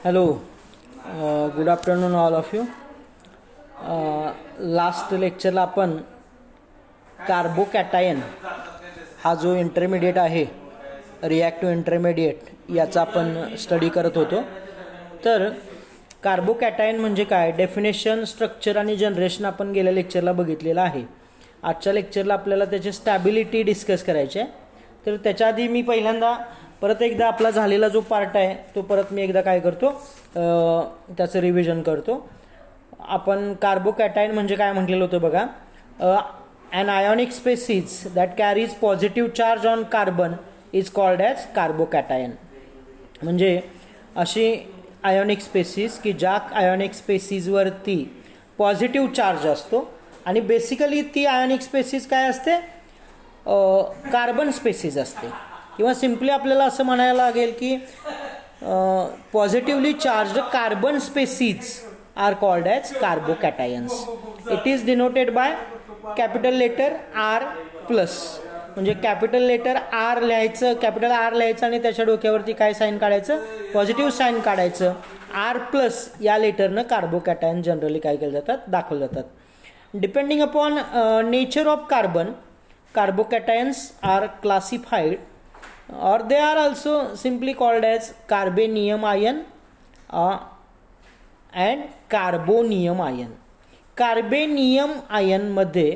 Hello, good afternoon all of you. Last लेक्चरला आपण carbocation हा जो इंटरमिडिएट आहे, रिॲक्टिव्ह इंटरमिडिएट, याचा आपण स्टडी करत होतो. तर कार्बोकॅटायन म्हणजे काय, डेफिनेशन, स्ट्रक्चर आणि जनरेशन आपण गेल्या लेक्चरला बघितलेलं आहे. आजच्या लेक्चरला आपल्याला त्याची स्टॅबिलिटी डिस्कस करायची आहे. तर त्याच्या आधी मी पहिल्यांदा परत एकदा आपला झालेला जो पार्ट आहे तो परत मी एकदा काय करतो, त्याचं रिव्हिजन करतो. आपण कार्बोकॅटायन म्हणजे काय म्हटलेलं होतं बघा. an ionic species that carries positive charge on carbon is called as carbocation. म्हणजे अशी आयोनिक स्पेसीज की ज्या आयोनिक स्पेसीजवरती पॉझिटिव्ह चार्ज असतो आणि बेसिकली ती आयोनिक स्पेसीज काय असते, कार्बन स्पेसीज असते. किंवा सिम्पली आपल्याला असं म्हणायला लागेल की positively charged carbon species are called as carbocations. It is denoted by capital letter R plus. म्हणजे कॅपिटल लेटर आर लिहायचं, कॅपिटल आर लिहायचं आणि त्याच्या डोक्यावरती काय साईन काढायचं, पॉझिटिव्ह साईन काढायचं. आर प्लस या लेटरनं कार्बोकॅटायन जनरली काय केलं जातात, दाखवले जातात. Depending upon nature of carbon, carbocations are classified or they are also simply called as carbanium ion and carbonium ion. Carbenium ion मध्ये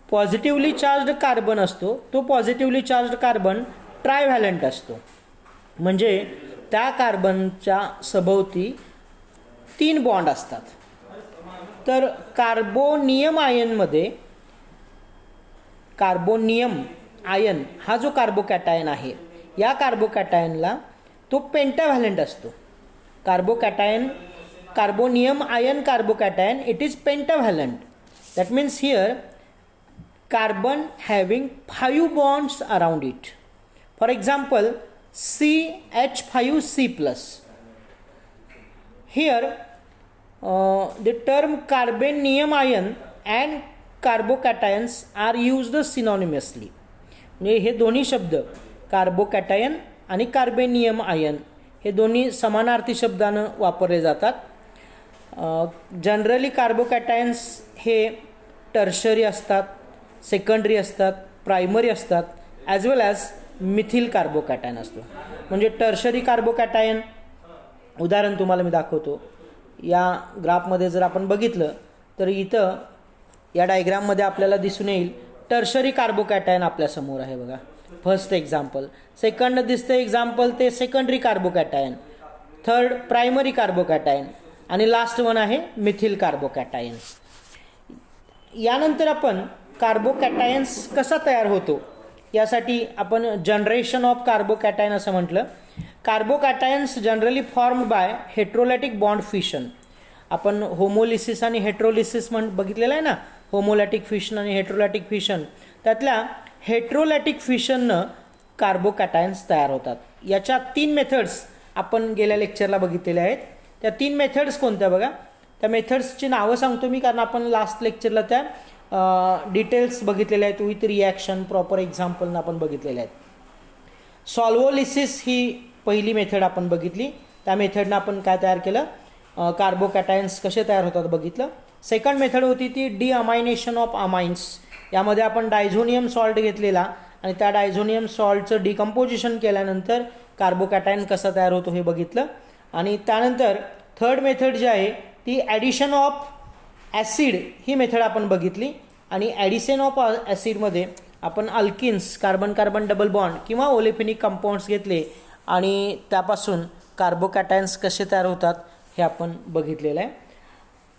पॉझिटिव्हली चार्ज्ड कार्बन असतो. तो पॉझिटिव्हली चार्ज्ड कार्बन ट्रायव्हॅलंट असतो. म्हणजे त्या कार्बनच्या सभोवती 3 बॉन्ड असतात. तर कार्बोनियम आयनमध्ये कार्बोनियम आयन हा जो कार्बोकॅटायन आहे, या कार्बोकॅटायनला तो पेंटाव्हॅलंट असतो. Carbonium ion carbocation, it is pentavalent. That means here carbon having 5 bonds around it. For example CH5C+. Here the term carbenium ion and carbocations are used synonymously. म्हणजे हे दोन्ही शब्द कार्बोकॅटायन आणि कार्बेनियम आयन हे दोन्ही समानार्थी शब्दानं वापरले जातात. जनरली कार्बोकॅटायन्स हे टर्शरी असतात, सेकंडरी असतात, प्रायमरी असतात, ॲज वेल ॲज मिथिल कार्बोकॅटायन असतो. म्हणजे टर्शरी कार्बोकॅटायन, उदाहरण तुम्हाला मी दाखवतो. या ग्राफमध्ये जर आपण बघितलं तर इथं या डायग्राममध्ये आपल्याला दिसून येईल टर्शरी कार्बोकॅटायन आपल्यासमोर आहे बघा. First example. सेकंड दिसतं एक्झाम्पल ते secondary carbocation. Third primary carbocation आणि लास्ट वन आहे मिथिल कार्बोकॅटायन. यानंतर आपण कार्बोकॅटायन्स कसा तयार होतो यासाठी आपण जनरेशन ऑफ कार्बोकॅटायन असं म्हटलं. Carbocations generally formed by heterolytic bond fission. आपण होमोलिसिस आणि हेट्रोलिसिस बघितलेलं आहे ना, होमोलॅटिक फिशन आणि हेट्रोलॅटिक फिशन. त्यातल्या हेट्रोलॅटिक फिशननं कार्बोकॅटायन्स तयार होतात. याच्या 3 मेथड्स आपण गेल्या लेक्चरला बघितलेल्या आहेत. त्या 3 मेथड्स कोणत्या बघा. त्या मेथड्सची नावं सांगतो मी, कारण आपण लास्ट लेक्चरला त्या डिटेल्स बघितलेल्या आहेत. विथ रिॲक्शन, प्रॉपर एक्झाम्पलनं आपण बघितलेल्या आहेत. सॉल्वोलिसिस ही पहिली मेथड आपण बघितली. त्या मेथडनं आपण काय तयार केलं, कार्बोकॅटायन्स कसे तयार होतात बघितलं. सेकंड मेथड होती ती डिअमायनेशन ऑफ अमाइन्स. यामध्ये आपण डायझोनियम सॉल्ट घेतलेला आणि त्या डायझोनियम सॉल्टचं डिकम्पोजिशन केल्यानंतर कार्बोकॅटायन कसा तयार होतो हे बघितलं. आणि त्यानंतर थर्ड मेथड जी आहे ती ॲडिशन ऑफ ॲसिड ही मेथड आपण बघितली. आणि ॲडिशन ऑफ ॲसिडमध्ये आपण alkenes, carbon carbon double bond किंवा ओलेफिनिक कंपाऊंड्स घेतले आणि त्यापासून कार्बोकॅटायन्स कसे तयार होतात हे आपण बघितलेलं आहे.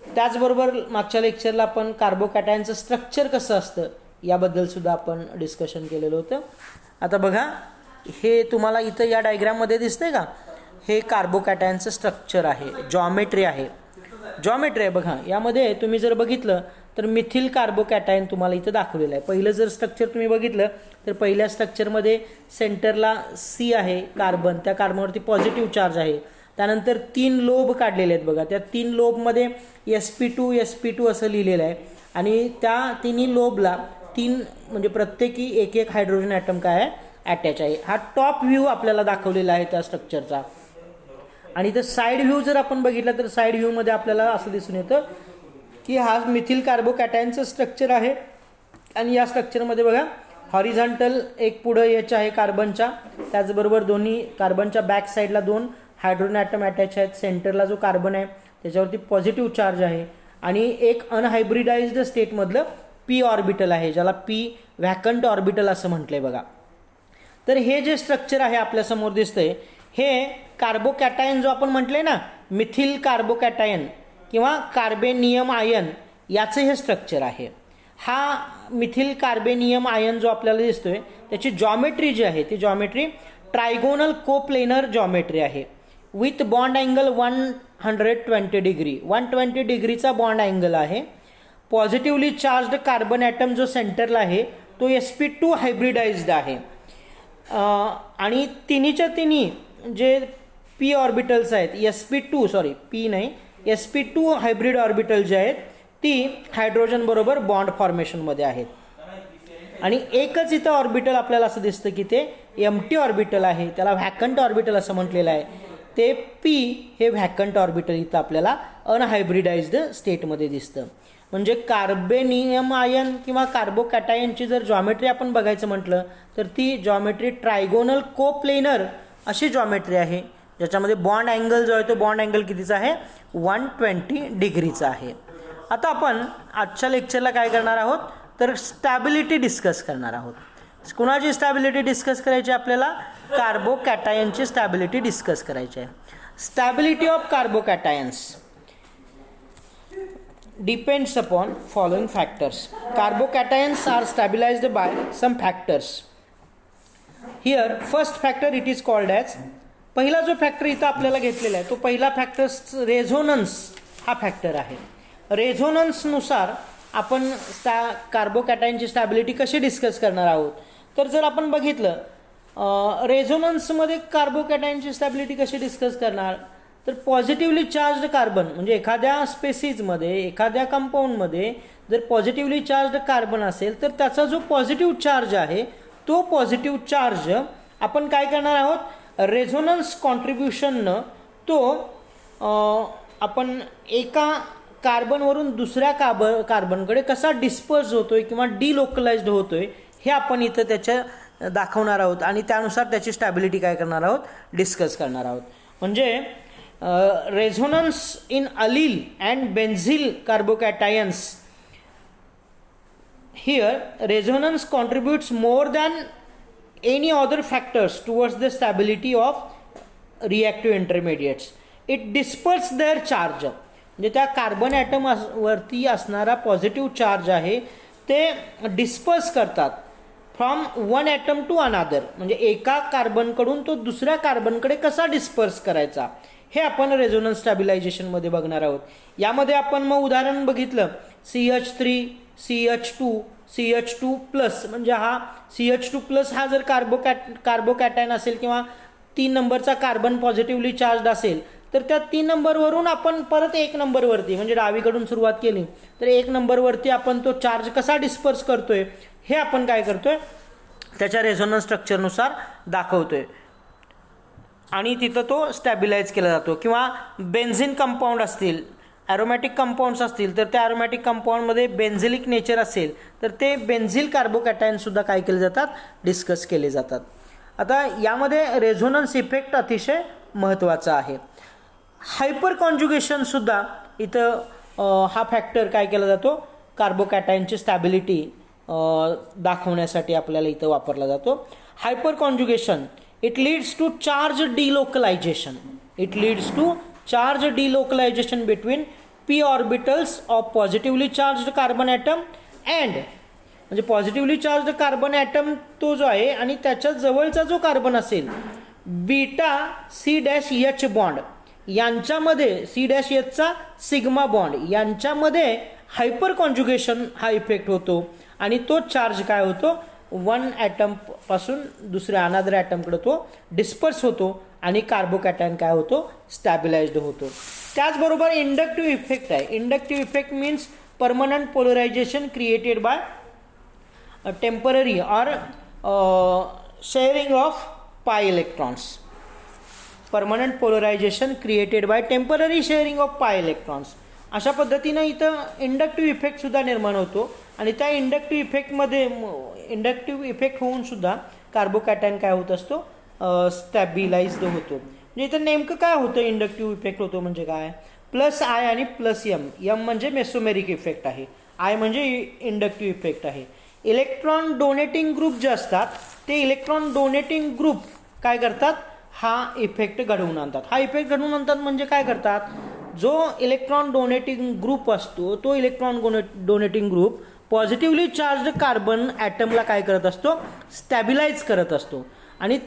त्याचबरोबर मागच्या लेक्चरला आपण कार्बोकॅटायनचं स्ट्रक्चर कसं असतं याबद्दल सुद्धा आपण डिस्कशन केलेलं होतं. आता बघा, हे तुम्हाला इथं या डायग्राममध्ये दिसतंय का, हे कार्बोकॅटायनचं स्ट्रक्चर आहे, जॉमेट्री आहे. जॉमेट्री आहे बघा. यामध्ये तुम्ही जर बघितलं तर मिथिल कार्बोकॅटायन तुम्हाला इथं दाखवलेलं आहे. पहिलं जर स्ट्रक्चर तुम्ही बघितलं तर पहिल्या स्ट्रक्चरमध्ये सेंटरला C आहे कार्बन, त्या कार्बनवरती पॉझिटिव्ह चार्ज आहे. त्यानंतर 3 लोब काढलेले आहेत बघा. त्या 3 लोबमध्ये sp2 असं लिहिलेलं आहे आणि त्या 3 लोबला 3 म्हणजे प्रत्येकी एक हायड्रोजन ॲटम काय आहे, अटॅच आहे. हा टॉप व्ह्यू आपल्याला दाखवलेला आहे त्या स्ट्रक्चरचा. आणि इथं साईड व्ह्यू जर आपण बघितला तर साईड व्ह्यूमध्ये आपल्याला असं दिसून येतं की हा मिथिल कार्बोकॅटायनचं स्ट्रक्चर आहे आणि या स्ट्रक्चरमध्ये बघा हॉरिझॉन्टल एक पुढं एच आहे कार्बनच्या, त्याचबरोबर दोन्ही कार्बनच्या बॅक साईडला 2 हायड्रोजन ॲटम अटॅच आहेत. सेंटरला जो कार्बन आहे त्याच्यावरती पॉझिटिव्ह चार्ज आहे आणि एक अनहायब्रिडाइज्ड स्टेटमधलं पी ऑर्बिटल आहे, ज्याला पी व्हॅकंट ऑर्बिटल असं म्हटलंय बघा. तर हे जे स्ट्रक्चर आहे आपल्यासमोर दिसतंय हे कार्बोकॅटायन जो आपण म्हटलंय ना मिथिल कार्बोकॅटायन किंवा कार्बेनियम आयन याचं हे स्ट्रक्चर आहे. हा मिथिल कार्बेनियम आयन जो आपल्याला दिसतोय त्याची जॉमेट्री जी आहे ती जॉमेट्री ट्रायगोनल कोप्लेनर जॉमेट्री आहे विथ बॉन्ड अँगल 120 डिग्री. 120 डिग्रीचा बॉन्ड अँगल आहे. पॉझिटिव्हली चार्ज्ड कार्बन ॲटम जो सेंटरला आहे तो sp2 हायब्रिडाइज्ड आहे आणि तिन्हीच्या तिन्ही जे पी ऑर्बिटल्स आहेत sp2 हायब्रिड ऑर्बिटल जे आहेत ती हायड्रोजन बरोबर बॉन्ड फॉर्मेशनमध्ये आहेत. आणि एकच इथं ऑर्बिटल आपल्याला असं दिसतं की ते एम्प्टी ऑर्बिटल आहे, त्याला व्हॅकंट ऑर्बिटल असं म्हटलेलं आहे. ते पी हे व्हॅकंट ऑर्बिटल इथं आपल्याला अनहायब्रिडाइज्ड स्टेटमध्ये दिसतं. म्हणजे कार्बेनियम आयन किंवा कार्बोकॅटायनची जर जॉमेट्री आपण बघायचं म्हटलं तर ती जॉमेट्री ट्रायगोनल कोप्लेनर अशी जॉमेट्री आहे, ज्याच्यामध्ये बॉन्ड अँगल जो आहे तो बॉन्ड अँगल कितीचा आहे 120 डिग्रीचा आहे. आता आपण आजच्या लेक्चरला काय करणार आहोत तर स्टॅबिलिटी डिस्कस करणार आहोत. कुणाची स्टॅबिलिटी डिस्कस करायची आपल्याला? कार्बोकॅटायनची स्टॅबिलिटी डिस्कस करायची आहे. Stability of carbocations depends upon following factors. Carbocations are stabilized by some factors. Here first factor it is called as, पहिला जो फॅक्टर इथं आपल्याला घेतलेला आहे तो पहिला फॅक्टर रेझोनन्स हा फॅक्टर आहे. रेझोनन्सनुसार आपण कार्बोकॅटायनची स्टॅबिलिटी कशी डिस्कस करणार आहोत तर जर आपण बघितलं रेझोनन्समध्ये कार्बोकॅटायनची स्टॅबिलिटी कशी डिस्कस करणार तर पॉझिटिव्हली चार्ज्ड कार्बन म्हणजे एखाद्या स्पेसीजमध्ये एखाद्या कंपाऊंडमध्ये जर पॉझिटिव्हली चार्ज्ड कार्बन असेल तर त्याचा जो पॉझिटिव्ह चार्ज आहे तो पॉझिटिव्ह चार्ज आपण काय करणार आहोत रेझोनन्स कॉन्ट्रीब्युशननं तो आपण एका कार्बनवरून दुसऱ्या कार्बनकडे कसा डिस्पर्स होतोय किंवा डिलोकलाइज्ड होतोय हे आपण इथं त्याच्या दाखवणार आहोत आणि त्यानुसार त्याची स्टॅबिलिटी काय करणार आहोत डिस्कस करणार आहोत. म्हणजे resonance in allyl and benzyl carbocations. Here resonance contributes more than any other factors towards the stability of reactive intermediates. It disperses their charge. म्हणजे त्या कार्बन ॲटम वरती असणारा पॉझिटिव्ह चार्ज आहे ते डिस्पर्स करतात from one item to another. म्हणजे एका कार्बनकडून तो दुसऱ्या कार्बनकडे कसा डिस्पर्स करायचा हे आपण रेझोनन्स स्टॅबिलायझेशनमध्ये बघणार आहोत. यामध्ये आपण मग उदाहरण बघितलं CH3 CH2 CH2 प्लस म्हणजे हा CH2 प्लस हा जर कार्बोकॅटायन असेल किंवा 3 नंबरचा कार्बन पॉझिटिव्हली चार्ज असेल तर त्या 3 नंबरवरून आपण परत 1 नंबरवरती म्हणजे डावीकडून सुरुवात केली तर 1 नंबरवरती आपण तो चार्ज कसा डिस्पर्स करतोय हे आपण काय करतोय त्याच्या रेझोनन्स स्ट्रक्चरनुसार दाखवतोय आणि तिथं तो स्टॅबिलाइज केला जातो. किंवा बेन्झिन कंपाऊंड असतील ॲरोमॅटिक कंपाऊंड्स असतील तर त्या ॲरोमॅटिक कंपाऊंडमध्ये बेन्झिलिक नेचर असेल तर ते बेन्झिल कार्बोकॅटायनसुद्धा काय केले जातात डिस्कस केले जातात. आता यामध्ये रेझोनन्स इफेक्ट अतिशय महत्त्वाचा आहे. हायपर कॉन्ज्युगेशनसुद्धा इथं हा फॅक्टर काय केला जातो कार्बोकॅटायनची स्टॅबिलिटी दाखवण्यासाठी आपल्याला इथं वापरला जातो. Hyperconjugation it leads to charge delocalization. It leads to charge delocalization between p orbitals of positively charged carbon atom and म्हणजे पॉझिटिव्हली चार्ज्ड कार्बन ॲटम तो जो आहे आणि त्याच्या जवळचा जो कार्बन असेल बीटा C' बॉन्ड यांच्यामध्ये C'चा सिग्मा बॉन्ड यांच्यामध्ये हायपर कॉन्ज्युगेशन हा इफेक्ट होतो आणि तो चार्ज काय होतो वन ॲटम पासून दुसऱ्या अनादर ॲटमकडे तो डिस्पर्स होतो आणि कार्बोकॅटायन काय होतो स्टॅबिलाइज्ड होतो. त्याचबरोबर इंडक्टिव्ह इफेक्ट आहे. Inductive effect means permanent polarisation created by temporary or sharing of pi electrons. Permanent polarisation created by temporary sharing of pi electrons. अशा पद्धतीनं इथं इंडक्टिव्ह इफेक्टसुद्धा निर्माण होतो आणि त्या इंडक्टिव्ह इफेक्ट होऊन सुद्धा कार्बोकॅटायन काय होत असतो, स्टॅबिलाइज्ड होतो. म्हणजे इथं नेमकं काय होतं, इंडक्टिव्ह इफेक्ट होतो म्हणजे काय, प्लस आय आणि प्लस एम. एम म्हणजे मेसोमेरिक इफेक्ट आहे, आय म्हणजे इंडक्टिव्ह इफेक्ट आहे. इलेक्ट्रॉन डोनेटिंग ग्रुप जे असतात ते इलेक्ट्रॉन डोनेटिंग ग्रुप काय करतात, हा इफेक्ट घडवून आणतात. हा इफेक्ट घडवून आणतात म्हणजे काय करतात, जो इलेक्ट्रॉन डोनेटिंग ग्रुप असतो तो electron donating group positively charge carbon ॲटमला काय करत असतो, स्टॅबिलाइज करत असतो. आणि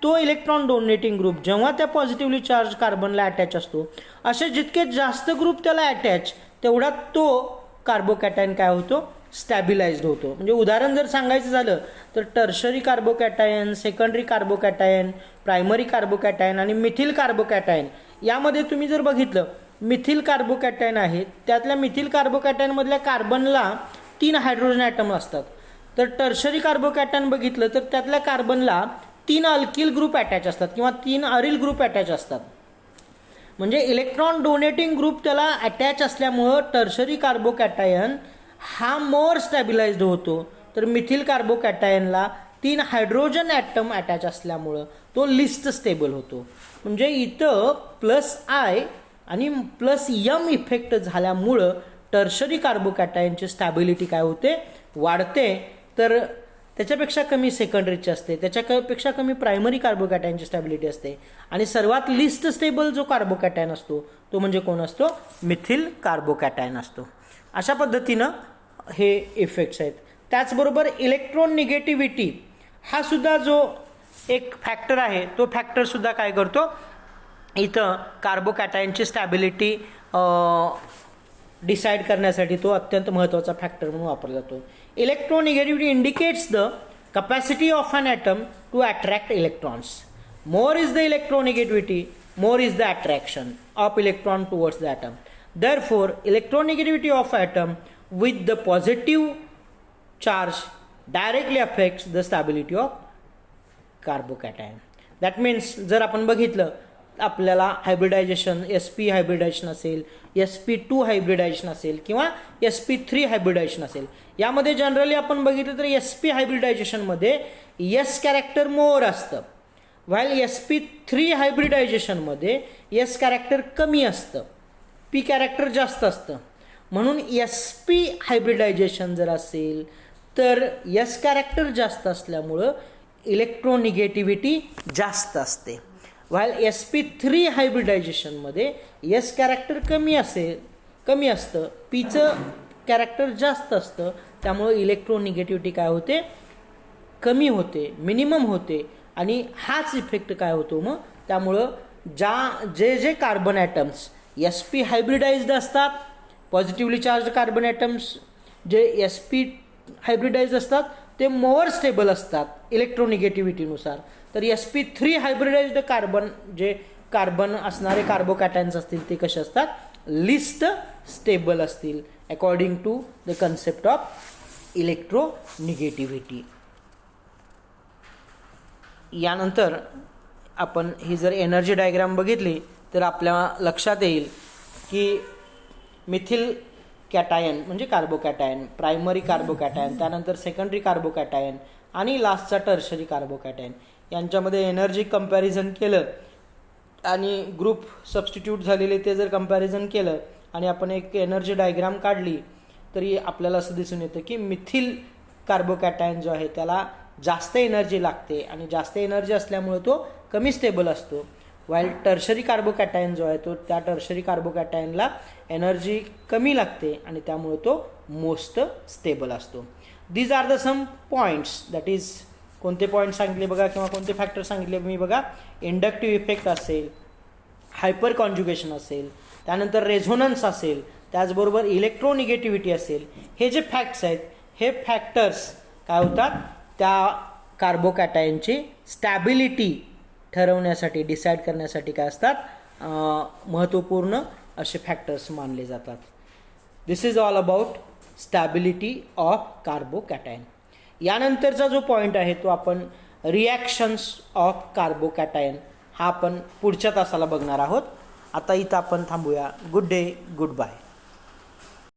तो इलेक्ट्रॉन डोनेटिंग ग्रुप जेव्हा त्या पॉझिटिव्हली चार्ज कार्बनला अटॅच असतो, असे जितके जास्त ग्रुप त्याला अटॅच तेवढा तो कार्बोकॅटायन काय होतो, स्टॅबिलाइज्ड होतो. म्हणजे उदाहरण जर सांगायचं झालं तर tertiary carbocation, secondary carbocation, primary carbocation आणि मिथिल कार्बोकॅटायन यामध्ये तुम्ही जर बघितलं, मिथिल कार्बोकॅटायन आहे, त्यातल्या मिथिल कार्बोकॅटायनमधल्या कार्बनला 3 हायड्रोजन ॲटम असतात. तर टर्शरी कार्बोकॅटायन बघितलं तर त्यातल्या कार्बनला 3 अल्किल ग्रुप अटॅच असतात किंवा 3 अरिल ग्रुप अटॅच असतात. म्हणजे इलेक्ट्रॉन डोनेटिंग ग्रुप त्याला अटॅच असल्यामुळं टर्शरी कार्बोकॅटायन हा मोर स्टॅबिलाइज्ड होतो. तर मिथिल कार्बोकॅटायनला 3 हायड्रोजन ॲटम अटॅच असल्यामुळं तो लिस्ट स्टेबल होतो. म्हणजे इथं प्लस आय आणि प्लस एम इफेक्ट झाल्यामुळं टर्शरी कार्बोकॅटायनची स्टॅबिलिटी काय होते, वाढते. तर त्याच्यापेक्षा कमी सेकंडरीची असते, त्याच्यापेक्षा कमी प्रायमरी कार्बोकॅटायनची स्टॅबिलिटी असते. आणि सर्वात लिस्ट स्टेबल जो कार्बोकॅटायन असतो तो म्हणजे कोण असतो, मिथिल कार्बोकॅटायन असतो. अशा पद्धतीनं हे इफेक्ट्स आहेत. त्याचबरोबर इलेक्ट्रॉन निगेटिव्हिटी हा सुद्धा जो एक फॅक्टर आहे तो फॅक्टरसुद्धा काय करतो, इथं कार्बोकॅटायनची स्टॅबिलिटी डिसाईड करण्यासाठी तो अत्यंत महत्त्वाचा फॅक्टर म्हणून वापरला जातो. Electronegativity indicates the capacity of an atom to attract electrons. More is the electronegativity, more is the attraction of electron towards the atom. Therefore, electronegativity of atom with the positive charge directly affects the stability of carbocation. That means जर आपण बघितलं आपल्याला hybridisation sp hybridisation असेल, sp2 hybridisation असेल किंवा sp3 hybridisation असेल, यामध्ये generally आपण बघितलं तर sp हायब्रिडायझेशनमध्ये s कॅरेक्टर मोर असतं, व्हाईल sp3 हायब्रिडायझेशनमध्ये s कॅरेक्टर कमी असतं, p कॅरेक्टर जास्त असतं. म्हणून sp हायब्रिडायझेशन जर असेल तर s कॅरेक्टर जास्त असल्यामुळं इलेक्ट्रोनिगेटिव्हिटी जास्त असते. व्हाईल sp3 हायब्रिडायझेशनमध्ये s कॅरेक्टर कमी असतं, pचं कॅरेक्टर जास्त असतं, त्यामुळं इलेक्ट्रोनिगेटिव्हिटी काय होते, कमी होते, मिनिमम होते. आणि हाच इफेक्ट काय होतो मग, त्यामुळं जे कार्बन ॲटम्स sp हायब्रिडाइज्ड असतात, पॉझिटिव्हली चार्ज कार्बन ॲटम्स जे sp हायब्रिडाइज्ड असतात ते मोर स्टेबल असतात इलेक्ट्रोनिगेटिव्हिटीनुसार. तर sp3 हायब्रिडाइज्ड कार्बन असणारे कार्बोकॅटायन्स असतील ते कसे असतात, लिस्ट स्टेबल असतील according to the concept of electronegativity. यानंतर आपण ही जर एनर्जी डायग्राम बघितली तर आपल्या लक्षात येईल की मिथिल कॅटायन म्हणजे कार्बोकॅटायन, प्रायमरी कार्बोकॅटायन, त्यानंतर सेकंडरी कार्बोकॅटायन आणि लास्टचा टर्शरी कार्बोकॅटायन यांच्यामध्ये एनर्जी कंपॅरिझन केलं आणि ग्रुप सबस्टिट्यूट झालेले ते जर कंपॅरिझन केलं आणि आपण एक एनर्जी डायग्राम काढली तरी आपल्याला असं दिसून येतं की मिथिल कार्बोकॅटायन जो आहे त्याला जास्त एनर्जी लागते आणि जास्त एनर्जी असल्यामुळे तो कमी स्टेबल असतो. व्हाईल टर्शरी कार्बोकॅटायन जो आहे तो त्या टर्शरी कार्बोकॅटायनला एनर्जी कमी लागते आणि त्यामुळे तो मोस्ट स्टेबल असतो. These are the some points, that is कोणते पॉईंट सांगितले बघा किंवा कोणते फॅक्टर सांगितले मी बघा. इंडक्टिव्ह इफेक्ट असेल, हायपर कॉन्ज्युगेशन असेल, त्यानंतर रेझोनन्स असेल, त्याचबरोबर इलेक्ट्रोनिगेटिव्हिटी असेल. हे जे फॅक्ट्स आहेत हे फॅक्टर्स काय होतात, त्या कार्बोकॅटायनची स्टॅबिलिटी ठरवण्यासाठी, डिसाईड करण्यासाठी काय असतात, महत्त्वपूर्ण असे फॅक्टर्स मानले जातात. This is all about stability of carbocation. यानंतरचा जो पॉईंट आहे तो आपण रिॲक्शन्स ऑफ कार्बोकॅटायन हा आपण पुढच्या तासाला बघणार आहोत. आता इथं आपण थांबूया. Good day, good bye.